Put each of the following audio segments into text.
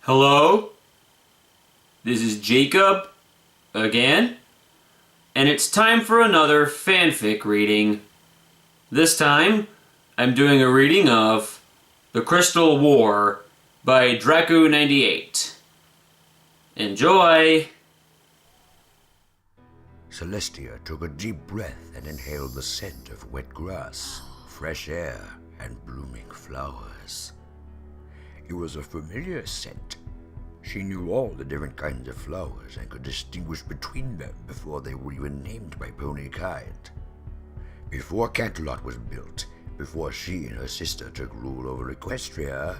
Hello? This is Jacob again, and it's time for another fanfic reading. This time, I'm doing a reading of The Crystal War by Draco98. Enjoy! Celestia took a deep breath and inhaled the scent of wet grass, fresh air, and blooming flowers. It was a familiar scent. She knew all the different kinds of flowers and could distinguish between them before they were even named by pony kind. Before Canterlot was built, before she and her sister took rule over Equestria,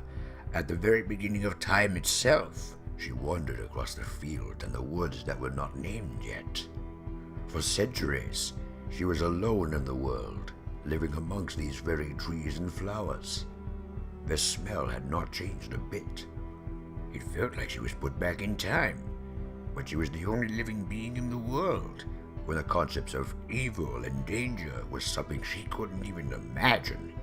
at the very beginning of time itself, she wandered across the field and the woods that were not named yet. For centuries, she was alone in the world, living amongst these very trees and flowers. Their smell had not changed a bit. It felt like she was put back in time, but she was the only living being in the world, when the concepts of evil and danger was something she couldn't even imagine.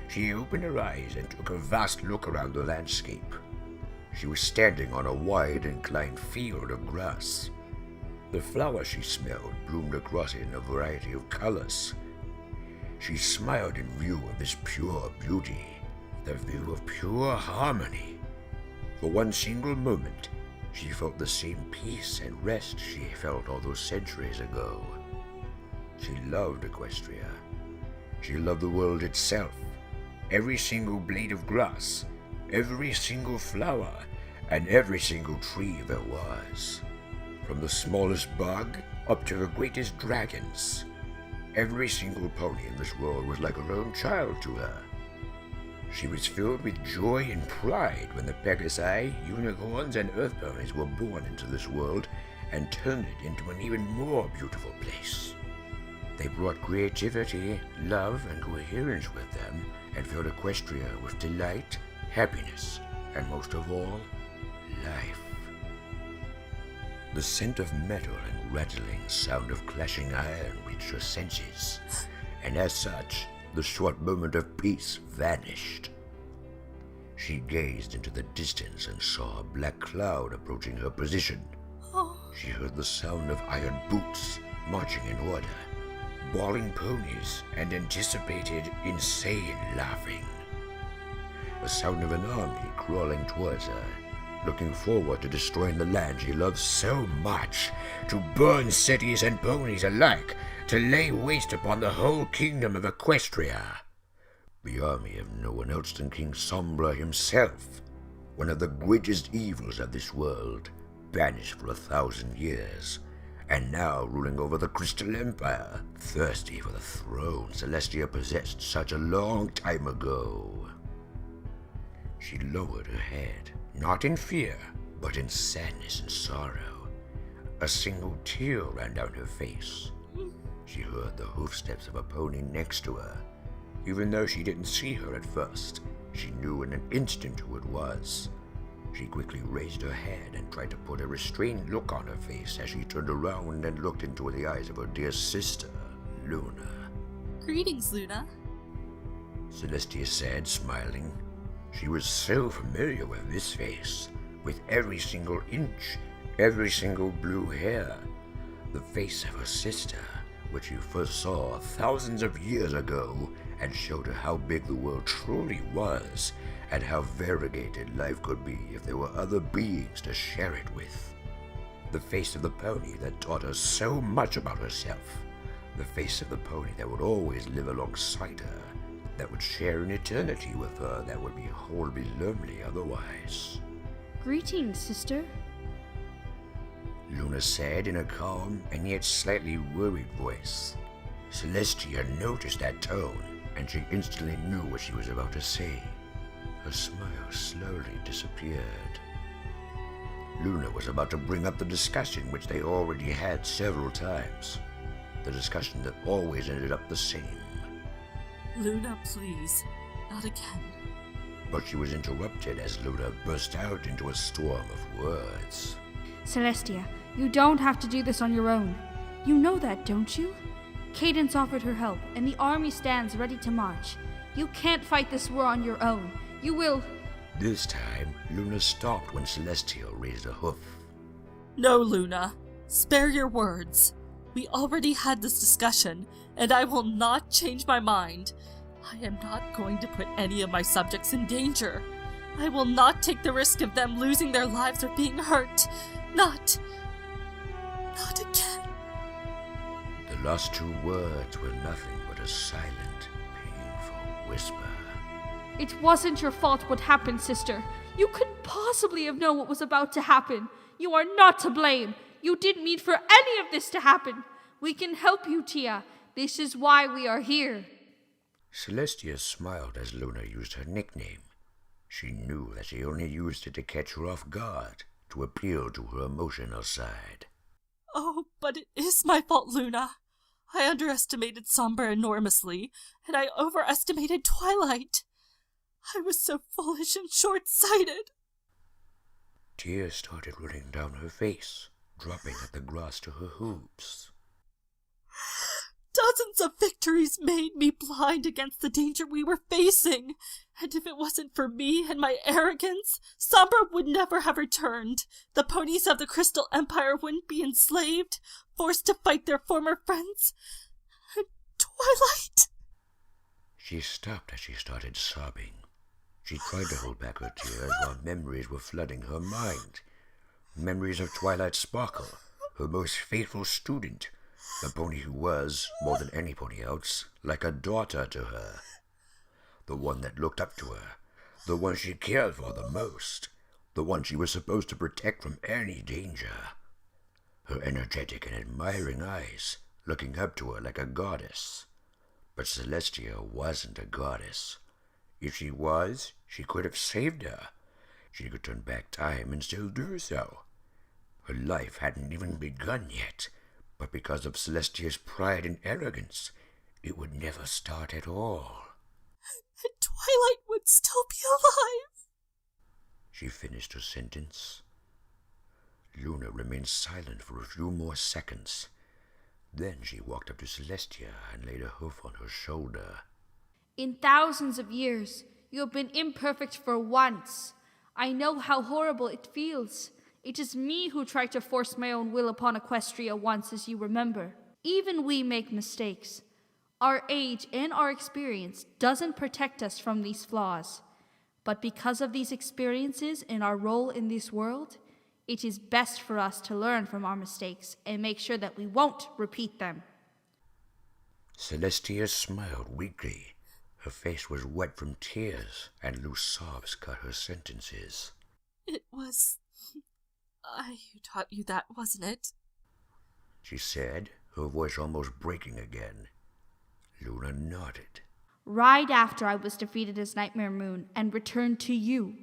She opened her eyes and took a vast look around the landscape. She was standing on a wide inclined field of grass. The flowers she smelled bloomed across it in a variety of colors. She smiled in view of this pure beauty, the view of pure harmony. For one single moment, she felt the same peace and rest she felt all those centuries ago. She loved Equestria. She loved the world itself, every single blade of grass, every single flower, and every single tree there was. From the smallest bug up to the greatest dragons. Every single pony in this world was like her own child to her. She was filled with joy and pride when the Pegasi, unicorns, and earth ponies were born into this world and turned it into an even more beautiful place. They brought creativity, love, and coherence with them and filled Equestria with delight, happiness, and most of all, life. The scent of metal and rattling sound of clashing iron reached her senses, and as such, the short moment of peace vanished. She gazed into the distance and saw a black cloud approaching her position. She heard the sound of iron boots marching in order, bawling ponies, and anticipated insane laughing. The sound of an army crawling towards her, looking forward to destroying the land she loved so much, to burn cities and ponies alike, to lay waste upon the whole kingdom of Equestria. The army of no one else than King Sombra himself, one of the greatest evils of this world, banished for 1,000 years, and now ruling over the Crystal Empire, thirsty for the throne Celestia possessed such a long time ago. She lowered her head, not in fear, but in sadness and sorrow. A single tear ran down her face. She heard the hoofsteps of a pony next to her. Even though she didn't see her at first, she knew in an instant who it was. She quickly raised her head and tried to put a restrained look on her face as she turned around and looked into the eyes of her dear sister, Luna. Greetings, Luna. Celestia said, smiling. She was so familiar with this face, with every single inch, every single blue hair. The face of her sister, which you first saw thousands of years ago, and showed her how big the world truly was, and how variegated life could be if there were other beings to share it with. The face of the pony that taught her so much about herself. The face of the pony that would always live alongside her, that would share an eternity with her that would be wholly lonely otherwise. Greetings, sister. Luna said in a calm and yet slightly worried voice. Celestia noticed that tone, and she instantly knew what she was about to say. Her smile slowly disappeared. Luna was about to bring up the discussion which they already had several times. The discussion that always ended up the same. Luna, please. Not again. But she was interrupted as Luna burst out into a storm of words. Celestia, you don't have to do this on your own. You know that, don't you? Cadence offered her help, and the army stands ready to march. You can't fight this war on your own. You will... This time, Luna stopped when Celestia raised a hoof. No, Luna. Spare your words. We already had this discussion, and I will not change my mind. I am not going to put any of my subjects in danger. I will not take the risk of them losing their lives or being hurt. Not again. The last two words were nothing but a silent, painful whisper. It wasn't your fault what happened, sister. You couldn't possibly have known what was about to happen. You are not to blame. You didn't mean for any of this to happen. We can help you, Tia. This is why we are here. Celestia smiled as Luna used her nickname. She knew that she only used it to catch her off guard, to appeal to her emotional side. Oh, but it is my fault, Luna. I underestimated Sombra enormously, and I overestimated Twilight. I was so foolish and short-sighted. Tears started running down her face, dropping at the grass to her hooves. Dozens of victories made me blind against the danger we were facing, and if it wasn't for me and my arrogance, Sombra would never have returned. The ponies of the Crystal Empire wouldn't be enslaved, forced to fight their former friends. And Twilight... She stopped as she started sobbing. She tried to hold back her tears while memories were flooding her mind. Memories of Twilight Sparkle, her most faithful student, the pony who was, more than any pony else, like a daughter to her. The one that looked up to her, the one she cared for the most, the one she was supposed to protect from any danger. Her energetic and admiring eyes, looking up to her like a goddess. But Celestia wasn't a goddess. If she was, she could have saved her. She could turn back time and still do so. Her life hadn't even begun yet, but because of Celestia's pride and arrogance, it would never start at all. And Twilight would still be alive. She finished her sentence. Luna remained silent for a few more seconds. Then she walked up to Celestia and laid a hoof on her shoulder. In thousands of years, you have been imperfect for once. I know how horrible it feels. It is me who tried to force my own will upon Equestria once, as you remember. Even we make mistakes. Our age and our experience doesn't protect us from these flaws. But because of these experiences and our role in this world, it is best for us to learn from our mistakes and make sure that we won't repeat them. Celestia smiled weakly. Her face was wet from tears, and loose sobs cut her sentences. It was... I who taught you that, wasn't it? She said, her voice almost breaking again. Luna nodded. Right after I was defeated as Nightmare Moon and returned to you.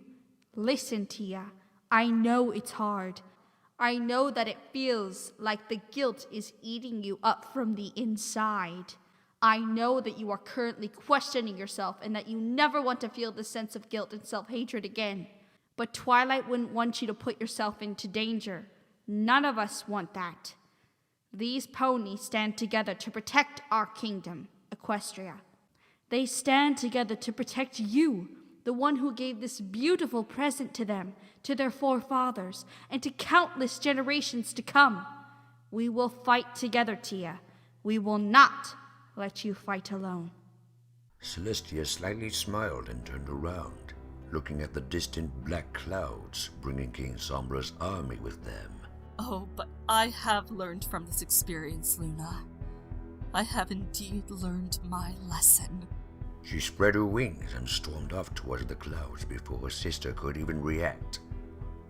Listen, Tia, I know it's hard. I know that it feels like the guilt is eating you up from the inside. I know that you are currently questioning yourself and that you never want to feel the sense of guilt and self-hatred again. But Twilight wouldn't want you to put yourself into danger. None of us want that. These ponies stand together to protect our kingdom, Equestria. They stand together to protect you, the one who gave this beautiful present to them, to their forefathers, and to countless generations to come. We will fight together, Tia. We will not let you fight alone. Celestia slightly smiled and turned around, looking at the distant black clouds, bringing King Sombra's army with them. Oh, but I have learned from this experience, Luna. I have indeed learned my lesson. She spread her wings and stormed off towards the clouds before her sister could even react.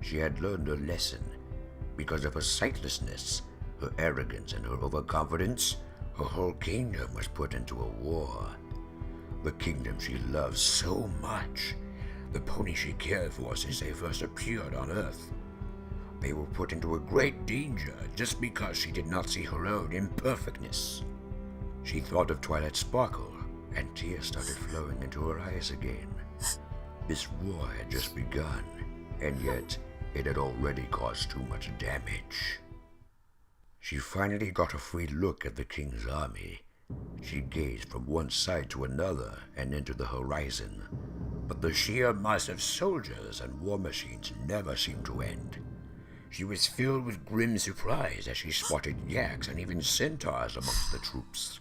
She had learned her lesson. Because of her sightlessness, her arrogance, and her overconfidence, her whole kingdom was put into a war. The kingdom she loved so much, the pony she cared for since they first appeared on Earth. They were put into a great danger just because she did not see her own imperfectness. She thought of Twilight Sparkle, and tears started flowing into her eyes again. This war had just begun, and yet it had already caused too much damage. She finally got a free look at the king's army. She gazed from one side to another and into the horizon. but the sheer mass of soldiers and war machines never seemed to end. She was filled with grim surprise as she spotted yaks and even centaurs amongst the troops.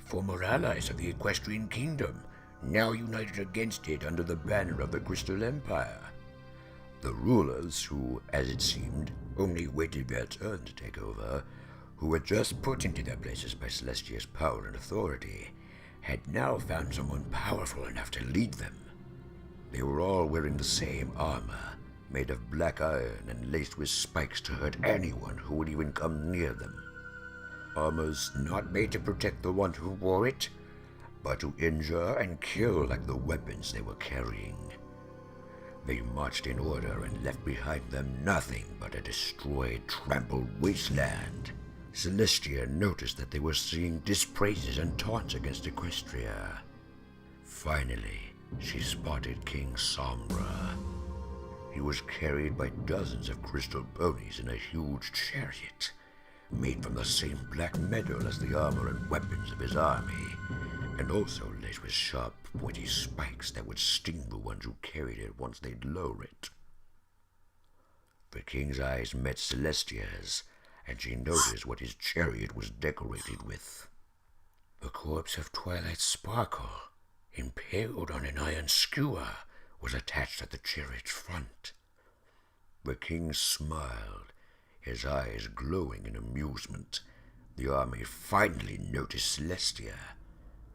Former allies of the Equestrian Kingdom, now united against it under the banner of the Crystal Empire. The rulers who, as it seemed, only waited their turn to take over, who were just put into their places by Celestia's power and authority, had now found someone powerful enough to lead them. They were all wearing the same armor, made of black iron and laced with spikes to hurt anyone who would even come near them. Armors not made to protect the one who wore it, but to injure and kill like the weapons they were carrying. They marched in order and left behind them nothing but a destroyed, trampled wasteland. Celestia noticed that they were singing dispraises and taunts against Equestria. Finally, she spotted King Sombra. He was carried by dozens of crystal ponies in a huge chariot, made from the same black metal as the armor and weapons of his army, and also laced with sharp, pointy spikes that would sting the ones who carried it once they'd lower it. The king's eyes met Celestia's, and she noticed what his chariot was decorated with. The corpse of Twilight Sparkle, impaled on an iron skewer, was attached at the chariot's front. The king smiled, his eyes glowing in amusement. The army finally noticed Celestia.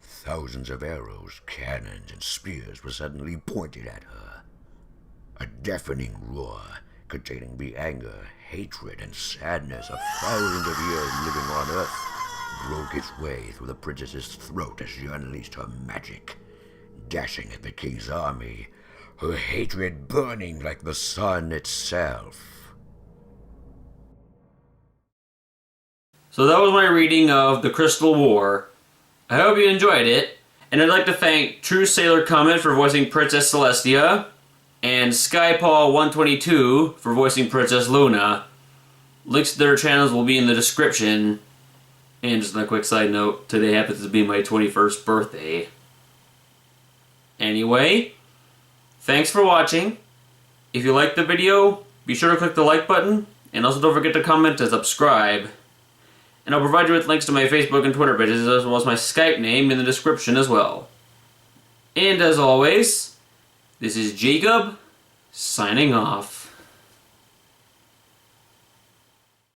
Thousands of arrows, cannons, and spears were suddenly pointed at her. A deafening roar, containing the anger, hatred, and sadness of thousands of years living on Earth, broke its way through the princess's throat as she unleashed her magic. Dashing at the king's army, her hatred burning like the sun itself. So that was my reading of The Crystal War. I hope you enjoyed it, and I'd like to thank True Sailor Comet for voicing Princess Celestia, and Skypaw122 for voicing Princess Luna. Links to their channels will be in the description. And just a quick side note, today happens to be my 21st birthday. Anyway, thanks for watching. If you liked the video, be sure to click the like button, and also don't forget to comment and subscribe. And I'll provide you with links to my Facebook and Twitter pages, as well as my Skype name in the description as well. And as always, this is Jacob, signing off.